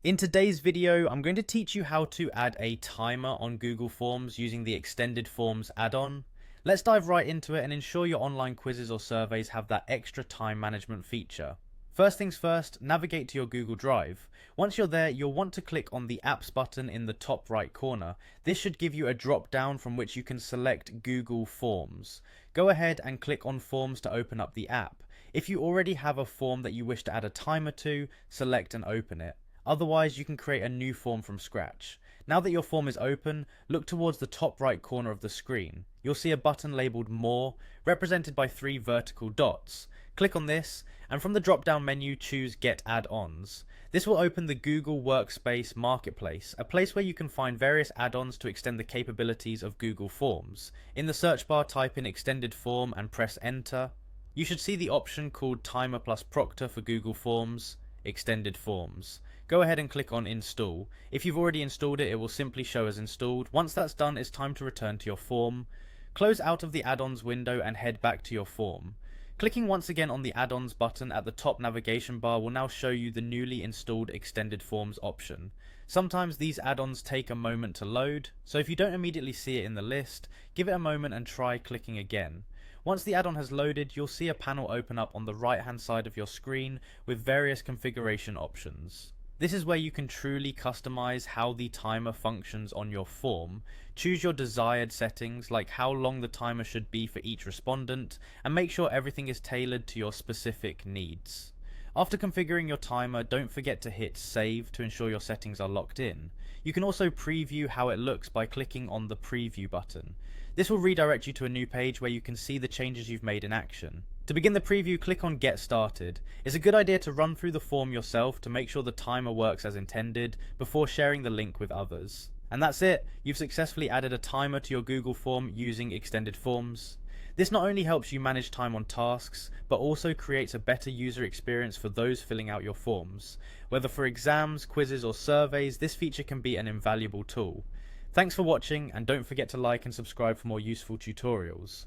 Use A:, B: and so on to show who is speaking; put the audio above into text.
A: In today's video, I'm going to teach you how to add a timer on Google Forms using the Extended Forms add-on. Let's dive right into it and ensure your online quizzes or surveys have that extra time management feature. First things first, navigate to your Google Drive. Once you're there, you'll want to click on the Apps button in the top right corner. This should give you a drop down from which you can select Google Forms. Go ahead and click on Forms to open up the app. If you already have a form that you wish to add a timer to, select and open it. Otherwise, you can create a new form from scratch. Now that your form is open, look towards the top right corner of the screen. You'll see a button labeled More, represented by 3 vertical dots. Click on this, and from the drop-down menu, choose Get Add-ons. This will open the Google Workspace Marketplace, a place where you can find various add-ons to extend the capabilities of Google Forms. In the search bar, type in Extended Form and press Enter. You should see the option called Timer plus Proctor for Google Forms, Extended Forms. Go ahead and click on Install. If you've already installed it, it will simply show as installed. Once that's done, it's time to return to your form. Close out of the add-ons window and head back to your form. Clicking once again on the add-ons button at the top navigation bar will now show you the newly installed Extended Forms option. Sometimes these add-ons take a moment to load, so if you don't immediately see it in the list, give it a moment and try clicking again. Once the add-on has loaded, you'll see a panel open up on the right hand side of your screen with various configuration options. This is where you can truly customize how the timer functions on your form. Choose your desired settings, like how long the timer should be for each respondent, and make sure everything is tailored to your specific needs. After configuring your timer, don't forget to hit Save to ensure your settings are locked in. You can also preview how it looks by clicking on the Preview button. This will redirect you to a new page where you can see the changes you've made in action. To begin the preview, click on Get Started. It's a good idea to run through the form yourself to make sure the timer works as intended before sharing the link with others. And that's it, you've successfully added a timer to your Google form using Extended Forms. This not only helps you manage time on tasks, but also creates a better user experience for those filling out your forms. Whether for exams, quizzes, or surveys, this feature can be an invaluable tool. Thanks for watching, and don't forget to like and subscribe for more useful tutorials.